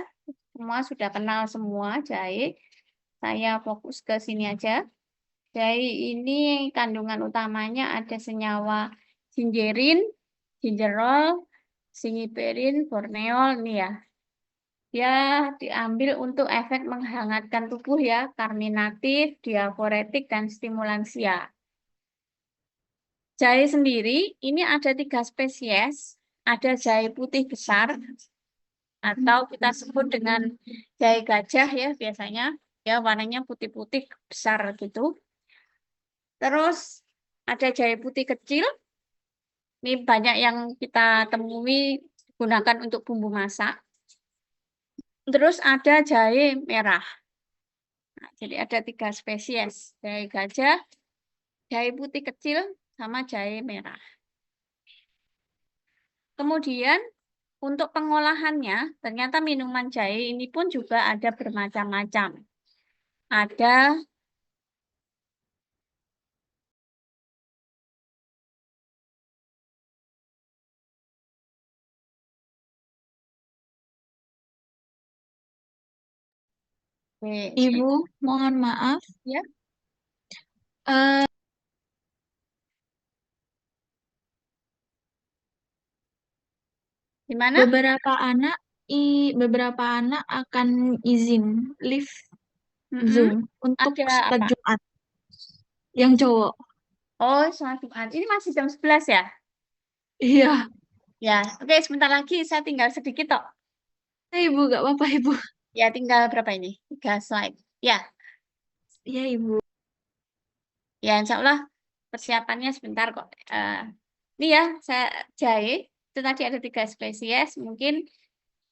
semua sudah kenal semua jahe. Saya fokus ke sini aja. Jahe ini kandungan utamanya ada senyawa gingerin, gingerol, singiperin, borneol. Ini ya. Dia diambil untuk efek menghangatkan tubuh ya, karminatif, diaforetik, dan stimulansia. Jahe sendiri ini ada 3 spesies. Ada jahe putih besar atau kita sebut dengan jahe gajah ya biasanya. Ya warnanya putih-putih besar gitu. Terus ada jahe putih kecil. Ini banyak yang kita temui gunakan untuk bumbu masak. Terus ada jahe merah. Nah, jadi ada 3 spesies. Jahe gajah, jahe putih kecil, sama jahe merah. Kemudian untuk pengolahannya, ternyata minuman jahe ini pun juga ada bermacam-macam. Ada Ibu, mohon maaf. ya, Eh, gimana? beberapa anak akan izin live Mm-mm. Zoom untuk Ada sholat apa? Jumat yang cowok. Oh, sholat Jumat. Ini masih jam 11 ya? Iya, Ya, oke, sebentar lagi saya tinggal sedikit kok. Ibu gak apa-apa Ibu. Ya, tinggal berapa ini? 3 slide. Ya, Iya Ibu. ya insya Allah persiapannya sebentar kok. Ini ya, saya jahe. Itu tadi ada 3 spesies. Mungkin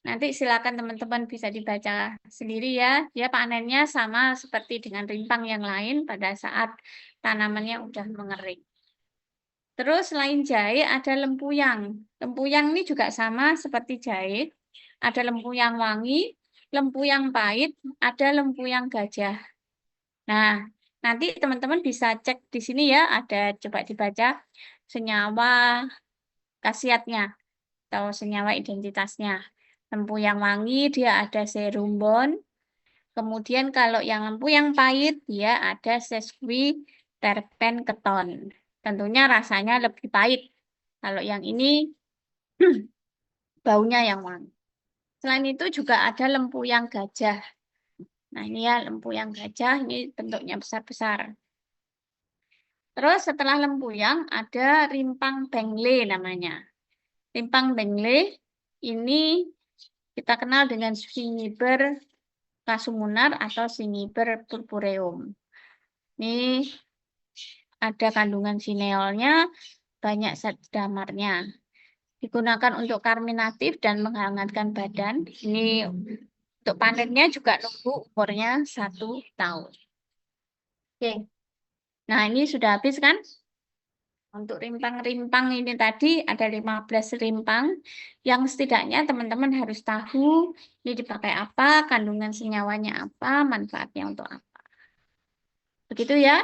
nanti silakan teman-teman bisa dibaca sendiri ya. Dia panennya sama seperti dengan rimpang yang lain pada saat tanamannya udah mengering. Terus selain jahe ada lempuyang. Lempuyang ini juga sama seperti jahe. Ada lempuyang wangi, lempuyang pahit, ada lempuyang gajah. Nah, nanti teman-teman bisa cek di sini ya, ada coba dibaca senyawa khasiatnya atau senyawa identitasnya. Lempuyang wangi dia ada serumbon. Kemudian kalau yang lempuyang pahit dia ada sesquiterpen keton. Tentunya rasanya lebih pahit. Kalau yang ini baunya yang wangi. Selain itu juga ada lempuyang gajah. Nah ini ya lempuyang gajah, ini bentuknya besar-besar. Terus setelah lempuyang ada rimpang bengle namanya. Rimpang bengle ini kita kenal dengan Singiber casumunar atau Singiber purpureum. Ini ada kandungan sineolnya, banyak zat damarnya. Digunakan untuk karminatif dan menghangatkan badan. Ini untuk panennya juga nunggu umurnya 1 tahun. Oke, nah ini sudah habis kan? Untuk rimpang-rimpang ini tadi ada 15 rimpang yang setidaknya teman-teman harus tahu ini dipakai apa, kandungan senyawanya apa, manfaatnya untuk apa. Begitu ya.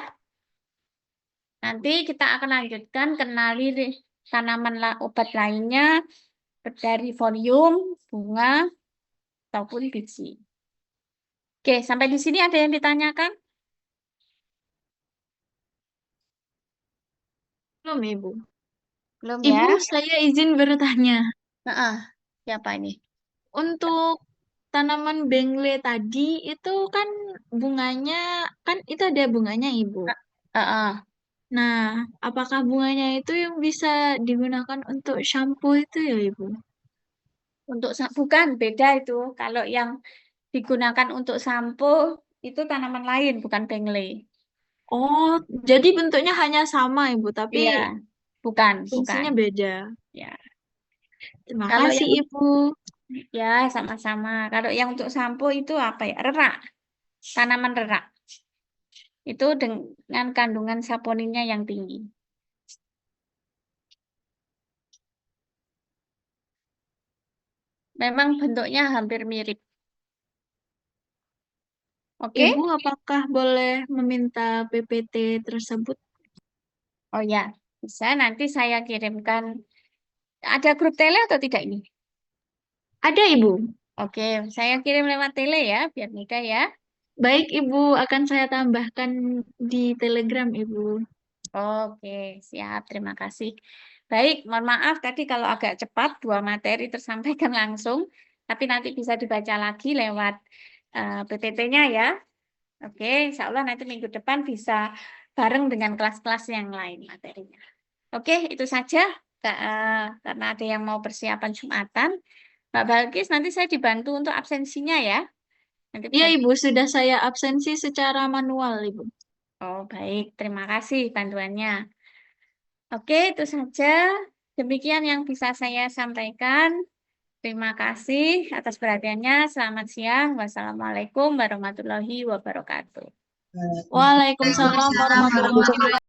Nanti kita akan lanjutkan kenali tanaman obat lainnya dari folium, bunga, ataupun biji. Oke, sampai di sini ada yang ditanyakan? Belum Ibu. Belum ya? Ibu, saya izin bertanya. Nah, siapa ini? Untuk tanaman bengle tadi itu kan bunganya, kan itu ada bunganya Ibu. Nah, apakah bunganya itu yang bisa digunakan untuk shampoo itu ya Ibu? Untuk bukan beda itu. Kalau yang digunakan untuk sampo itu tanaman lain, bukan bengle. Oh, jadi bentuknya hanya sama Ibu, tapi Iya, bukan, bukan. fungsinya beda. Ya. Terima Kalau kasih yang Ibu. Ya, sama-sama. Kalau yang untuk sampo itu apa ya? Rerak. Tanaman rerak. Itu dengan kandungan saponinnya yang tinggi. Memang bentuknya hampir mirip. Oke? Ibu, apakah boleh meminta PPT tersebut? Oh ya, bisa nanti saya kirimkan. Ada grup tele atau tidak ini? Ada, Ibu. Oke, saya kirim lewat tele ya, biar mudah ya. Baik, Ibu, akan saya tambahkan di Telegram, Ibu. Oke, siap. Terima kasih. Baik, mohon maaf tadi kalau agak cepat, 2 materi tersampaikan langsung, tapi nanti bisa dibaca lagi lewat PPT-nya ya. Oke, insya Allah nanti minggu depan bisa bareng dengan kelas-kelas yang lain materinya. Oke, itu saja. Karena ada yang mau persiapan Jumatan. Mbak Balkis, nanti saya dibantu untuk absensinya ya. Nanti Iya, bisa. Ibu, sudah saya absensi secara manual, Ibu. Oh, baik. Terima kasih bantuannya. Oke, itu saja. Demikian yang bisa saya sampaikan. Terima kasih atas perhatiannya. Selamat siang. Wassalamualaikum warahmatullahi wabarakatuh. Waalaikumsalam warahmatullahi wabarakatuh.